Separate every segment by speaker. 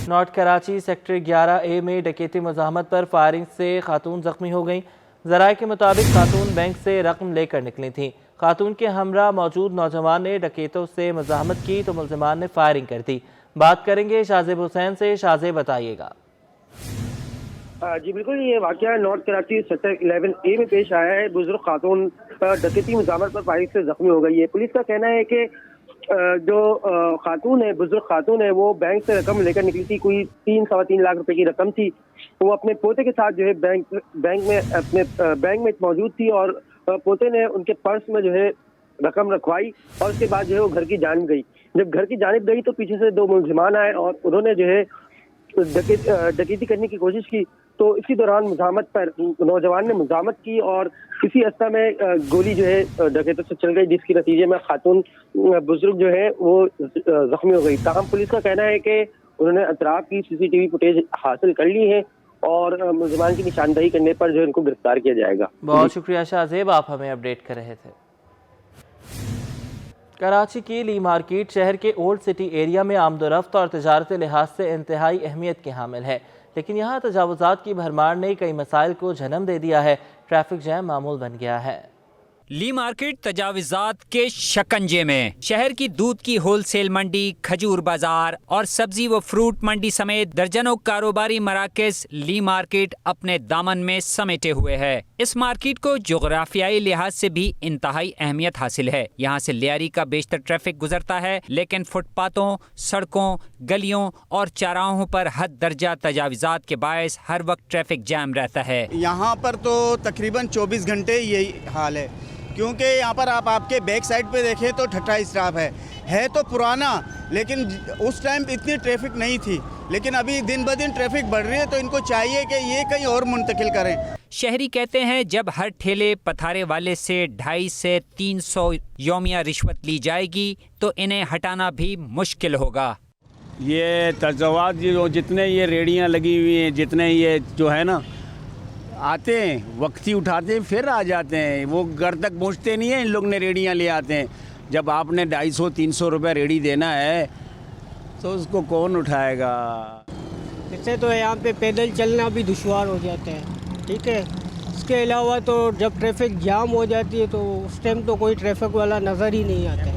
Speaker 1: North Karachi sector 11A میں ڈکیتی مزاحمت پر فائرنگ سے خاتون زخمی ہو گئیں۔ ذرائع کے مطابق خاتون بینک سے رقم لے کر نکلی تھیں۔ خاتون کے ہمراہ موجود نوجوان نے ڈکیتوں سے مزاحمت کی تو ملزمان نے فائرنگ کر دی۔ بات کریں گے شاہزیب حسین سے۔ شاہزیب بتائیے گا۔
Speaker 2: جی بالکل، یہ واقعہ نارتھ کراچی سیکٹر 11A میں پیش آیا ہے۔ بزرگ خاتون ڈکیتی مزاحمت پر فائرنگ سے زخمی ہو گئی ہے۔ پولیس کا کہنا ہے کہ جو خاتون ہے، بزرگ خاتون ہے، وہ بینک سے رقم لے کر نکلی تھی۔ کوئی 3-3.25 لاکھ روپے کی رقم تھی۔ وہ اپنے پوتے کے ساتھ جو ہے بینک میں موجود تھی اور پوتے نے ان کے پرس میں جو ہے رقم رکھوائی اور اس کے بعد جو ہے وہ گھر کی جانب گئی۔ جب گھر کی جانب گئی تو پیچھے سے 2 ملزمان آئے اور انہوں نے جو ہے ڈکیتی کرنے کی کوشش کی، تو اسی دوران مزاحمت پر نوجوان نے مزاحمت کی اور اسی عرصہ میں گولی جو ہے ڈکیتوں سے چل گئی، جس کے نتیجے میں خاتون بزرگ جو ہے وہ زخمی ہو گئی۔ تاہم پولیس کا کہنا ہے کہ انہوں نے اطراف کی CCTV فوٹیج حاصل کر لی ہے اور ملزمان کی نشاندہی کرنے پر جو ہے ان کو گرفتار کیا جائے گا۔
Speaker 1: بہت شکریہ شاہزیب، آپ ہمیں اپڈیٹ کر رہے تھے۔ کراچی کی لی مارکیٹ شہر کے اولڈ سٹی ایریا میں آمد و رفت اور تجارتی لحاظ سے انتہائی اہمیت کے حامل ہے، لیکن یہاں تجاوزات کی بھرمار نے کئی مسائل کو جنم دے دیا ہے۔ ٹریفک جام معمول بن گیا ہے۔
Speaker 3: لی مارکیٹ تجاوزات کے شکنجے میں۔ شہر کی دودھ کی ہول سیل منڈی، کھجور بازار اور سبزی و فروٹ منڈی سمیت درجنوں کاروباری مراکز لی مارکیٹ اپنے دامن میں سمیٹے ہوئے ہے۔ اس مارکیٹ کو جغرافیائی لحاظ سے بھی انتہائی اہمیت حاصل ہے۔ یہاں سے لیاری کا بیشتر ٹریفک گزرتا ہے، لیکن فٹ پاتھوں، سڑکوں، گلیوں اور چوراہوں پر حد درجہ تجاوزات کے باعث ہر وقت ٹریفک جام رہتا ہے۔
Speaker 4: یہاں پر تو تقریباً 24 گھنٹے یہی حال ہے، کیونکہ یہاں پر آپ کے بیک سائڈ پہ دیکھیں تو ٹھٹھا اسٹاپ ہے تو پرانا، لیکن اس ٹائم اتنی ٹریفک نہیں تھی، لیکن ابھی دن بدن ٹریفک بڑھ رہی ہے تو ان کو چاہیے کہ یہ کہیں اور منتقل کریں۔
Speaker 3: شہری کہتے ہیں جب ہر ٹھیلے پتھارے والے سے 250 سے 300 یومیہ رشوت لی جائے گی تو انہیں ہٹانا بھی مشکل ہوگا۔
Speaker 5: یہ تجاوزات جتنے یہ ریڑیاں لگی ہوئی ہیں، جتنے یہ جو ہے نا آتے ہیں وقتی اٹھاتے ہیں پھر آ جاتے ہیں، وہ گھر تک پہنچتے نہیں ہیں، ان لوگ نے ریڑیاں لے آتے ہیں۔ جب آپ نے 250-300 روپے ریڑی دینا ہے تو اس کو کون اٹھائے گا؟
Speaker 6: اس سے تو یہاں پہ پیدل چلنا بھی دشوار ہو جاتا ہے، ٹھیک ہے۔ اس کے علاوہ تو جب ٹریفک جام ہو جاتی ہے تو اس ٹائم تو کوئی ٹریفک والا نظر ہی نہیں آتا ہے،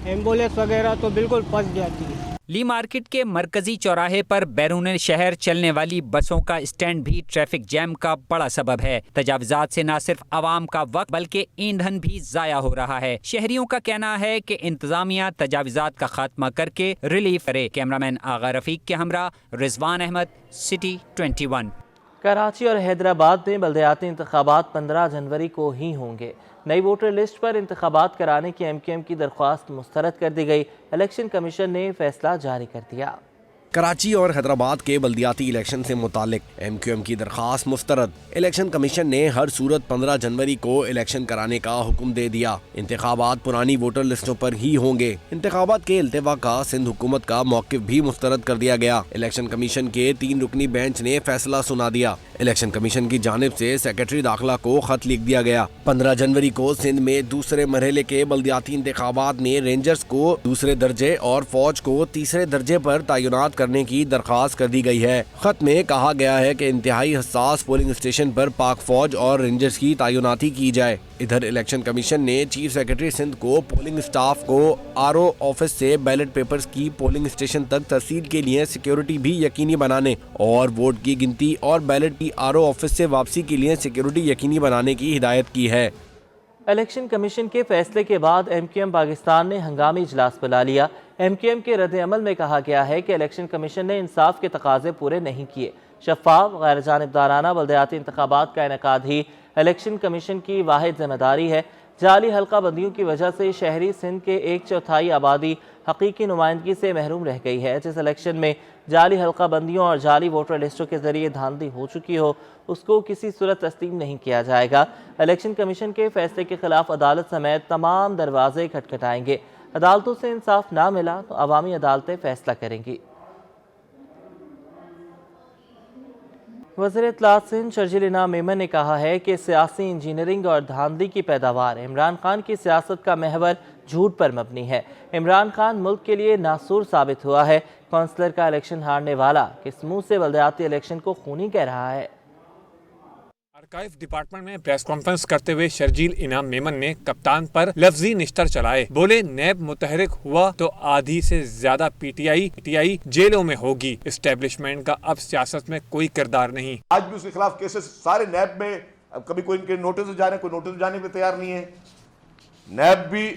Speaker 6: ایمبولینس وغیرہ تو بالکل پھنس جاتی ہے۔
Speaker 3: لی مارکیٹ کے مرکزی چوراہے پر بیرون شہر چلنے والی بسوں کا اسٹینڈ بھی ٹریفک جام کا بڑا سبب ہے۔ تجاوزات سے نہ صرف عوام کا وقت بلکہ ایندھن بھی ضائع ہو رہا ہے۔ شہریوں کا کہنا ہے کہ انتظامیہ تجاوزات کا خاتمہ کر کے ریلیف کرے۔ کیمرامین آغا رفیق کے ہمراہ رضوان احمد، سٹی 21۔
Speaker 1: کراچی اور حیدرآباد میں بلدیاتی انتخابات 15 جنوری کو ہی ہوں گے۔ نئی ووٹر لسٹ پر انتخابات کرانے کی MQM کی درخواست مسترد کر دی گئی۔ الیکشن کمیشن نے فیصلہ جاری کر دیا۔
Speaker 7: کراچی اور حیدرآباد کے بلدیاتی الیکشن سے متعلق MQM کی درخواست مسترد۔ الیکشن کمیشن نے ہر صورت 15 جنوری کو الیکشن کرانے کا حکم دے دیا۔ انتخابات پرانی ووٹر لسٹوں پر ہی ہوں گے۔ انتخابات کے التوا کا سندھ حکومت کا موقف بھی مسترد کر دیا گیا۔ الیکشن کمیشن کے 3 رکنی بینچ نے فیصلہ سنا دیا۔ الیکشن کمیشن کی جانب سے سیکرٹری داخلہ کو خط لکھ دیا گیا۔ 15 جنوری کو سندھ میں دوسرے مرحلے کے بلدیاتی انتخابات میں رینجرز کو دوسرے درجے اور فوج کو تیسرے درجے پر تعینات کرنے کی درخواست کر دی گئی ہے۔ خط میں کہا گیا ہے کہ انتہائی حساس پولنگ اسٹیشن پر پاک فوج اور رینجرز کی تعیناتی کی جائے۔ ادھر الیکشن کمیشن نے چیف سیکرٹری سندھ کو پولنگ سٹاف کو RO آفس سے بیلٹ پیپرز کی پولنگ اسٹیشن تک ترسیل کے لیے سیکیورٹی بھی یقینی بنانے اور ووٹ کی گنتی اور بیلٹ کی RO آفس سے واپسی کے لیے سیکیورٹی یقینی بنانے کی ہدایت کی ہے۔
Speaker 1: الیکشن کمیشن کے فیصلے کے بعد MQM پاکستان نے ہنگامی اجلاس بلا لیا۔ MQM کے رد عمل میں کہا گیا ہے کہ الیکشن کمیشن نے انصاف کے تقاضے پورے نہیں کیے۔ شفاف، غیر جانبدارانہ بلدیاتی انتخابات کا انعقاد ہی الیکشن کمیشن کی واحد ذمہ داری ہے۔ جعلی حلقہ بندیوں کی وجہ سے شہری سندھ کے 1/4 آبادی حقیقی نمائندگی سے محروم رہ گئی ہے۔ جس الیکشن میں جعلی حلقہ بندیوں اور جعلی ووٹر لسٹوں کے ذریعے دھاندلی ہو چکی ہو، اس کو کسی صورت تسلیم نہیں کیا جائے گا۔ الیکشن کمیشن کے فیصلے کے خلاف عدالت سمیت تمام دروازے کھٹکھٹائیں گے۔ عدالتوں سے انصاف نہ ملا تو عوامی عدالتیں فیصلہ کریں گی۔ وزیر اطلاعات سندھ شرجیل انعام میمن نے کہا ہے کہ سیاسی انجینئرنگ اور دھاندلی کی پیداوار عمران خان کی سیاست کا محور جھوٹ پر مبنی ہے۔ عمران خان ملک کے لیے ناسور ثابت ہوا ہے۔ کونسلر کا الیکشن ہارنے والا کس منہ سے بلدیاتی الیکشن کو خونی کہہ رہا ہے؟
Speaker 8: آرکائیو ڈپارٹمنٹ میں پریس کانفرنس کرتے ہوئے شرجیل انعام میمن نے کپتان پر لفظی نشتر چلائے۔ بولے نیب متحرک ہوا تو آدھی سے زیادہ پی ٹی آئی جیلوں میں ہوگی۔ اسٹیبلشمنٹ کا اب سیاست میں کوئی کردار نہیں۔
Speaker 9: آج بھی اس کے خلاف کیسز سارے نیب میں، کبھی کوئی ان کے نوٹس جا رہے ہیں، کوئی نوٹس جانے پہ تیار نہیں ہے۔ نیب بھی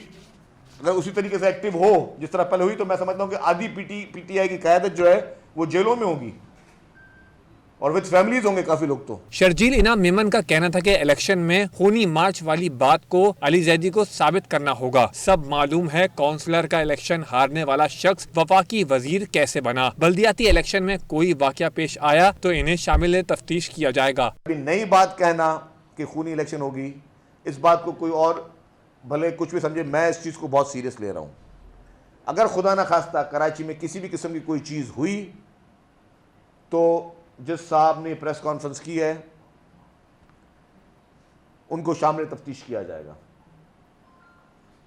Speaker 9: اگر اسی طریقے سے ایکٹیو ہو جس طرح پہلے ہوئی تو میں سمجھتا ہوں کہ آدھی پی ٹی آئی کی قیادت جو ہے وہ جیلوں میں ہوگی اور وچ فیملیز ہوں گے کافی لوگ۔ تو
Speaker 8: شرجیل انعام میمن کا کہنا تھا کہ الیکشن میں خونی مارچ والی بات کو علی زیدی کو ثابت کرنا ہوگا۔ سب معلوم ہے کونسلر کا الیکشن ہارنے والا شخص وفاقی وزیر کیسے بنا۔ بلدیاتی الیکشن میں کوئی واقعہ پیش آیا تو انہیں شامل تفتیش کیا جائے گا۔
Speaker 9: نئی بات کہنا کہ خونی الیکشن ہوگی، اس بات کو کوئی اور بھلے کچھ بھی سمجھے، میں اس چیز کو بہت سیریس لے رہا ہوں۔ اگر خدا نہ خواستہ کراچی میں کسی بھی قسم کی کوئی چیز ہوئی تو جس صاحب نے پریس کانفرنس کی ہے ان کو شامل تفتیش کیا جائے گا،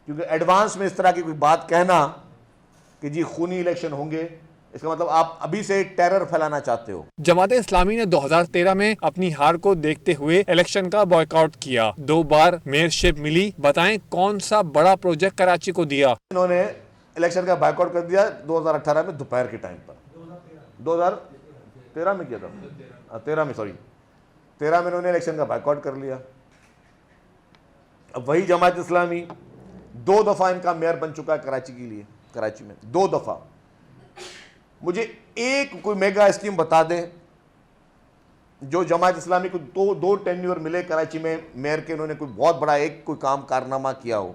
Speaker 9: کیونکہ ایڈوانس میں اس طرح کی کوئی بات کہنا کہ جی خونی الیکشن ہوں گے، اس کا مطلب آپ ابھی سے ٹیرر پھیلانا چاہتے ہو۔
Speaker 8: جماعت اسلامی نے 2013 میں اپنی ہار کو دیکھتے ہوئے الیکشن کا بائیکاٹ کیا۔ 2 بار میئر شپ ملی، بتائیں کون سا بڑا پروجیکٹ کراچی کو دیا؟
Speaker 9: انہوں نے الیکشن کا بائیکاٹ کر دیا 2018 میں دوپہر کے ٹائم پر۔ 2013 میں کیا تھا، 13 میں انہوں نے الیکشن کا بائیکاٹ کر لیا۔ اب وہی جماعت اسلامی 2 دفعہ ان کا میئر بن چکا ہے کراچی کے لیے، کراچی میں 2 دفعہ۔ مجھے ایک کوئی میگا اسکیم بتا دیں جو جماعت اسلامی کو 2 ٹینیور ملے کراچی میں میئر کے، انہوں نے کوئی بہت بڑا ایک کوئی کام کارنامہ کیا ہو،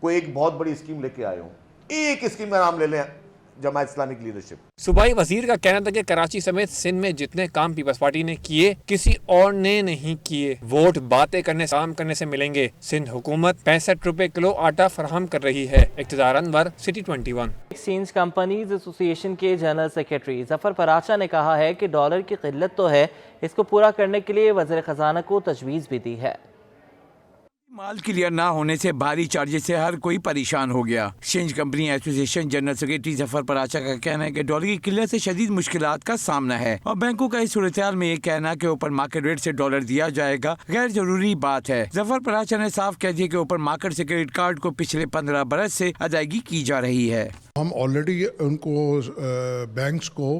Speaker 9: کوئی ایک بہت بڑی اسکیم لے کے آئے ہو۔ ایک اسکیم کا نام لے لیں جماعت اسلامی کی لیڈرشپ۔
Speaker 8: صوبائی وزیر کا کہنا تھا کہ کراچی سمیت سندھ میں جتنے کام پیپلز پارٹی نے کیے کسی اور نے نہیں کیے۔ ووٹ باتیں کرنے کام کرنے سے ملیں گے۔ سندھ حکومت 65 روپے کلو آٹا فراہم کر رہی ہے۔ اقتدار انور، سٹی 21۔
Speaker 1: ایکسچینج کمپنیز ایسوسی ایشن کے جنرل سیکرٹری ظفر پراچا نے کہا ہے کہ ڈالر کی قلت تو ہے، اس کو پورا کرنے کے لیے وزیر خزانہ کو تجویز بھی دی ہے۔
Speaker 10: مال کلیئر نہ ہونے سے بھاری چارجز سے ہر کوئی پریشان ہو گیا۔ ایکسچینج کمپنی ایسوسی ایشن جنرل سیکرٹری ظفر پراچا کا کہنا ہے کہ ڈالر کی قلت سے شدید مشکلات کا سامنا ہے اور بینکوں کا اس صورتحال میں یہ کہنا کہ اوپن مارکیٹ ریٹ سے ڈالر دیا جائے گا غیر ضروری بات ہے۔ ظفر پراچا نے صاف کہہ دیا کہ اوپن مارکیٹ سے کریڈٹ کارڈ کو پچھلے 15 برس سے ادائیگی کی جا رہی ہے۔
Speaker 11: ہم آلریڈی ان کو بینکس کو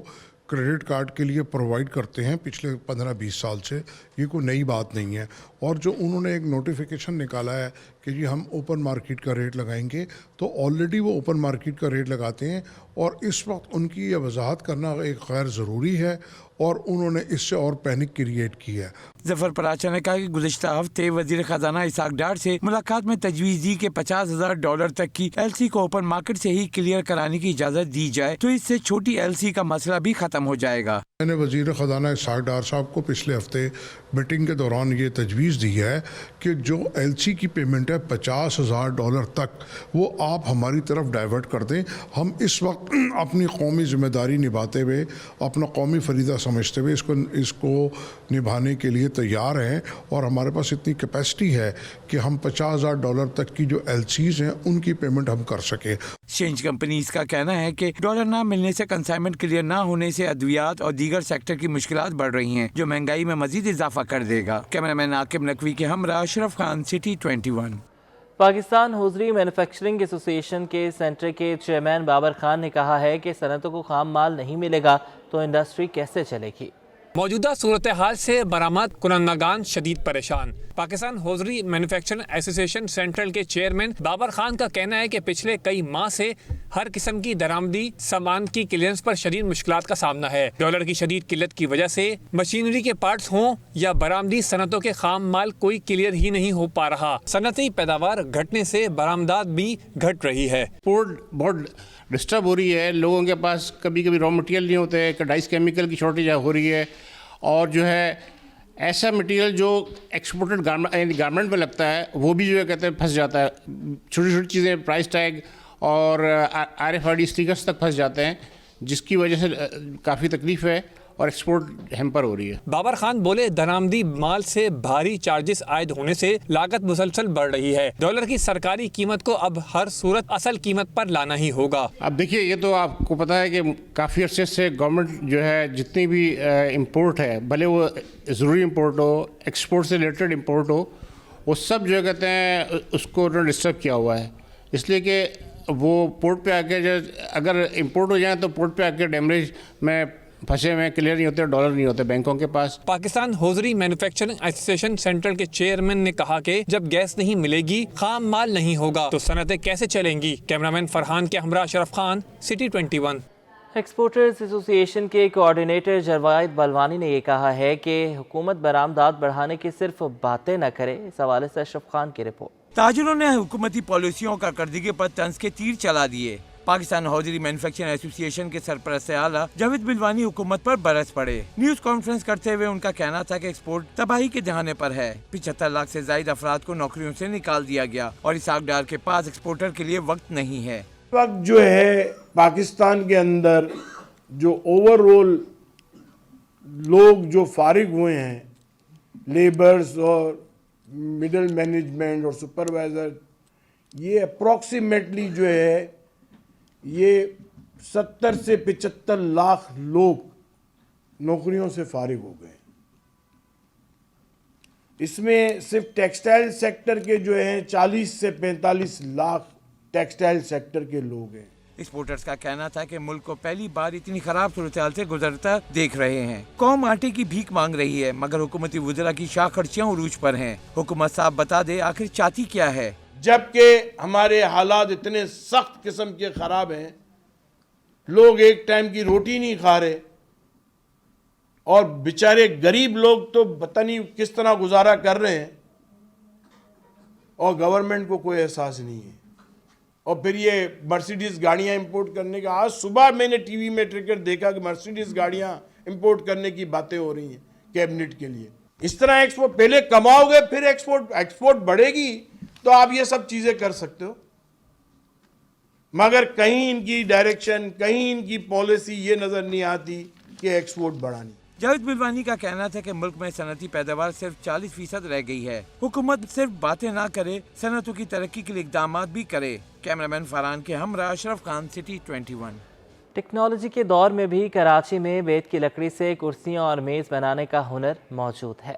Speaker 11: کریڈٹ کارڈ کے لیے پرووائڈ کرتے ہیں پچھلے 15-20 سال سے، یہ کوئی نئی بات نہیں ہے۔ اور جو انہوں نے ایک نوٹیفیکیشن نکالا ہے کہ جی ہم اوپن مارکیٹ کا ریٹ لگائیں گے، تو آلریڈی وہ اوپن مارکیٹ کا ریٹ لگاتے ہیں اور اس وقت ان کی یہ وضاحت کرنا ایک غیر ضروری ہے اور انہوں نے اس سے اور پینک کریٹ کی ہے۔
Speaker 10: ظفر پراچا نے کہا کہ گزشتہ ہفتے وزیر خزانہ اسحاق ڈار سے ملاقات میں تجویز دی کہ $50,000 تک کی ایل سی کو اوپن مارکیٹ سے ہی کلیئر کرانے کی اجازت دی جائے تو اس سے چھوٹی ایل سی کا مسئلہ بھی ختم ہو جائے گا۔
Speaker 11: میں نے وزیر خزانہ اسحاق ڈار صاحب کو پچھلے ہفتے میٹنگ کے دوران یہ تجویز دی ہے کہ جو ایل سی کی پیمنٹ ہے $50,000 تک، وہ آپ ہماری طرف ڈائیورٹ کر دیں۔ ہم اس وقت اپنی قومی ذمہ داری نبھاتے ہوئے، اپنا قومی فریضہ سمجھتے ہوئے اس کو نبھانے کے لیے تیار ہیں اور ہمارے پاس اتنی کیپیسٹی ہے کہ ہم $50,000 تک کی جو ایل سیز ہیں ان کی پیمنٹ ہم کر سکیں۔
Speaker 10: ایکسچینج کمپنیز کا کہنا ہے کہ ڈالر نہ ملنے سے کنسائنمنٹ کلیئر نہ ہونے سے ادویات اور دیگر سیکٹر کی مشکلات بڑھ رہی ہیں جو مہنگائی میں مزید اضافہ کر دے گا۔ کیمرہ مین عاقب نقوی کے ہمراہ Ashraf Khan, city 21۔
Speaker 1: Pakistan hosiery manufacturing association کے سینٹر کے چیئرمین بابر خان نے کہا ہے کہ صنعتوں کو خام مال نہیں ملے گا تو انڈسٹری کیسے چلے گی۔
Speaker 8: موجودہ صورتحال سے برآمد کنندگان شدید پریشان۔ پاکستان ہوزری مینوفیکچرنگ ایسوسی ایشن سینٹرل کے چیئرمین بابر خان کا کہنا ہے کہ پچھلے کئی ماہ سے ہر قسم کی درآمدی سامان کی کلیئرنس پر شدید مشکلات کا سامنا ہے۔ ڈالر کی شدید قلت کی وجہ سے مشینری کے پارٹس ہوں یا برآمدی صنعتوں کے خام مال کوئی کلیئر ہی نہیں ہو پا رہا۔ صنعتی پیداوار گھٹنے سے برآمدات بھی گھٹ رہی ہے۔
Speaker 12: بہت ڈسٹرب ہو رہی ہے، لوگوں کے پاس کبھی کبھی را مٹیریل نہیں ہوتے، ڈائس کیمیکل کی شارٹیج ہو رہی ہے، اور جو ہے ایسا مٹیریل جو ایکسپورٹڈ گارمنٹ میں لگتا ہے وہ بھی جو ہے کہتے ہیں پھنس جاتا ہے۔ چھوٹی چھوٹی چیزیں پرائس ٹیگ اور RFID اسٹیکرس تک پھنس جاتے ہیں، جس کی وجہ سے کافی تکلیف ہے اور ایکسپورٹ ہیمپر ہو رہی ہے.
Speaker 8: بابر خان بولے درآمدی مال سے بھاری چارجز عائد ہونے سے لاگت مسلسل بڑھ رہی ہے. ڈالر کی سرکاری قیمت کو اب ہر صورت اصل قیمت پر لانا ہی ہوگا.
Speaker 12: اب دیکھیے یہ تو آپ کو پتہ ہے کہ کافی عرصے سے گورنمنٹ جو ہے جتنی بھی امپورٹ ہے بھلے وہ ضروری امپورٹ ہو ایکسپورٹ سے ریلیٹڈ امپورٹ ہو وہ سب جو کہتے ہیں اس کو ڈسٹرب کیا ہوا ہے. اس لیے کہ وہ پورٹ پہ آ کے جو اگر امپورٹ ہو جائیں تو پورٹ پہ آ کے ڈیمریج میں پھنسے ہوئے کلیئر نہیں ہوتے, ڈالر نہیں ہوتے بینکوں کے پاس.
Speaker 8: پاکستان ہوزری مینوفیکچرنگ ایسوسی سینٹرل کے چیئرمین نے کہا کہ جب گیس نہیں ملے گی, خام مال نہیں ہوگا تو صنعتیں کیسے چلیں گی. کیمرامین فرحان کے ہمراہ اشرف خان, سٹی 21.
Speaker 1: ایکسپورٹرز ایسوسی ایشن کے کوآرڈینیٹر جروائد بلوانی نے یہ کہا ہے کہ حکومت برآمدات بڑھانے کی صرف باتیں نہ کرے. اس حوالے سے اشرف خان کی رپورٹ.
Speaker 10: تاجروں نے حکومتی پالیسیوں کا کارکردگی پر طنز کے تیر چلا دیے. Pakistan hosiery manufacturing association کے سرپرست اعلیٰ جاوید بلوانی حکومت پر برس پڑے. نیوز کانفرنس کرتے ہوئے ان کا کہنا تھا کہ ایکسپورٹ تباہی کے دہانے پر ہے. 75 لاکھ سے زائد افراد کو نوکریوں سے نکال دیا گیا اور اسحاق ڈار کے پاس ایکسپورٹر کے لیے وقت نہیں ہے.
Speaker 13: وقت جو ہے پاکستان کے اندر جو اوور آل لوگ جو فارغ ہوئے ہیں, لیبرز اور مڈل مینجمنٹ اور سپروائزر, یہ اپروکسیمیٹلی جو ہے یہ 70 سے 75 لاکھ لوگ نوکریوں سے فارغ ہو گئے. اس میں صرف ٹیکسٹائل سیکٹر کے جو ہیں 40 سے 45 لاکھ ٹیکسٹائل سیکٹر کے لوگ ہیں.
Speaker 10: ایکسپورٹرز کا کہنا تھا کہ ملک کو پہلی بار اتنی خراب صورتحال سے گزرتا دیکھ رہے ہیں. قوم آٹے کی بھیک مانگ رہی ہے مگر حکومتی وزراء کی شاہ خرچیاں عروج پر ہیں. حکومت صاحب بتا دے آخر چاہتی کیا ہے.
Speaker 13: جبکہ ہمارے حالات اتنے سخت قسم کے خراب ہیں, لوگ ایک ٹائم کی روٹی نہیں کھا رہے اور بیچارے غریب لوگ تو پتہ نہیں کس طرح گزارا کر رہے ہیں اور گورنمنٹ کو کوئی احساس نہیں ہے. اور پھر یہ مرسیڈیز گاڑیاں امپورٹ کرنے کا, آج صبح میں نے ٹی وی میں ٹرکٹ دیکھا کہ مرسیڈیز گاڑیاں امپورٹ کرنے کی باتیں ہو رہی ہیں کیبنٹ کے لیے. اس طرح ایکسپورٹ پہلے کماؤ گے پھر ایکسپورٹ بڑھے گی تو آپ یہ سب چیزیں کر سکتے ہو, مگر کہیں ان کی ڈائریکشن کہیں ان کی پالیسی یہ نظر نہیں آتی کہ ایکسپورٹ بڑھانی.
Speaker 10: جاوید بلوانی کا کہنا تھا کہ ملک میں صنعتی پیداوار صرف 40% رہ گئی ہے. حکومت صرف باتیں نہ کرے, صنعتوں کی ترقی کے لیے اقدامات بھی کرے. کیمرامین فرحان کے ہمراہ اشرف خان, سٹی 21.
Speaker 1: ٹیکنالوجی کے دور میں بھی کراچی میں بیت کی لکڑی سے کرسیاں اور میز بنانے کا ہنر موجود ہے.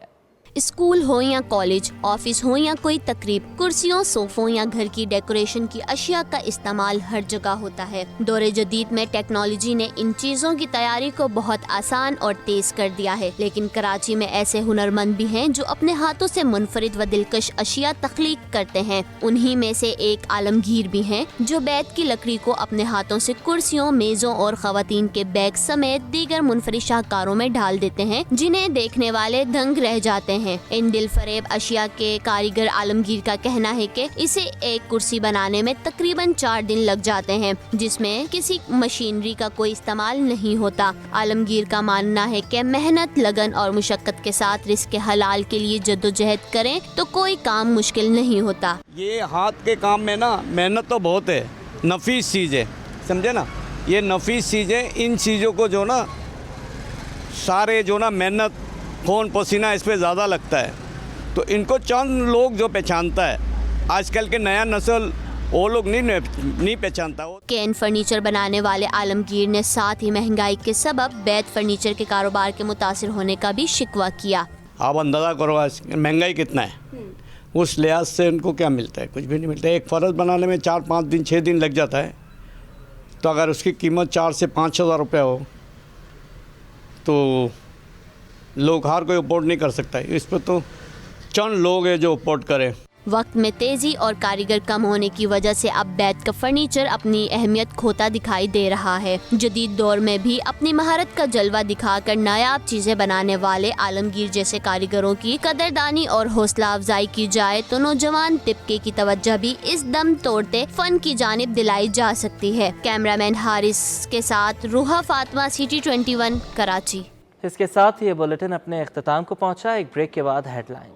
Speaker 14: اسکول ہو یا کالج, آفس ہو یا کوئی تقریب, کرسیوں, صوفوں یا گھر کی ڈیکوریشن کی اشیاء کا استعمال ہر جگہ ہوتا ہے. دور جدید میں ٹیکنالوجی نے ان چیزوں کی تیاری کو بہت آسان اور تیز کر دیا ہے, لیکن کراچی میں ایسے ہنرمند بھی ہیں جو اپنے ہاتھوں سے منفرد و دلکش اشیاء تخلیق کرتے ہیں. انہی میں سے ایک عالمگیر بھی ہیں جو بیت کی لکڑی کو اپنے ہاتھوں سے کرسیوں, میزوں اور خواتین کے بیگ سمیت دیگر منفرد شاہکاروں میں ڈال دیتے ہیں جنہیں دیکھنے والے دنگ رہ جاتے ہیں. ان دل فریب اشیاء کے کاریگر عالمگیر کا کہنا ہے کہ اسے ایک کرسی بنانے میں تقریباً 4 دن لگ جاتے ہیں جس میں کسی مشینری کا کوئی استعمال نہیں ہوتا. عالمگیر کا ماننا ہے کہ محنت, لگن اور مشقت کے ساتھ رزق حلال کے لیے جدوجہد کریں تو کوئی کام مشکل نہیں ہوتا.
Speaker 15: یہ ہاتھ کے کام میں نا محنت تو بہت ہے, نفیس چیز ہے, سمجھے نا, یہ نفیس چیز ہے. ان چیزوں کو جو نا سارے جو نا محنت, خون پسینہ اس پہ زیادہ لگتا ہے, تو ان کو چند لوگ جو پہچانتا ہے. آج کل کے نیا نسل وہ لوگ نہیں پہچانتا.
Speaker 14: کین فرنیچر بنانے والے عالمگیر نے ساتھ ہی مہنگائی کے سبب بیت فرنیچر کے کاروبار کے متاثر ہونے کا بھی شکوہ کیا.
Speaker 15: آپ اندازہ کرو آج مہنگائی کتنا ہے, اس لحاظ سے ان کو کیا ملتا ہے, کچھ بھی نہیں ملتا. ایک فرش بنانے میں 4-5 دن 6 دن لگ جاتا ہے, تو اگر اس کی قیمت 4 سے 5 ہزار روپے ہو تو لوگ ہر کوئی افورڈ نہیں کر سکتا ہے. اس پہ تو چند لوگ ہیں جو افورڈ کریں.
Speaker 14: وقت میں تیزی اور کاریگر کم ہونے کی وجہ سے اب بیت کا فرنیچر اپنی اہمیت کھوتا دکھائی دے رہا ہے. جدید دور میں بھی اپنی مہارت کا جلوہ دکھا کر نایاب چیزیں بنانے والے عالمگیر جیسے کاریگروں کی قدردانی اور حوصلہ افزائی کی جائے تو نوجوان طبقے کی توجہ بھی اس دم توڑتے فن کی جانب دلائی جا سکتی ہے. کیمرامین حارث کے ساتھ روحا فاطمہ, سٹی 21, کراچی.
Speaker 1: اس کے ساتھ یہ بلیٹن اپنے اختتام کو پہنچا. ایک بریک کے بعد ہیڈ لائن.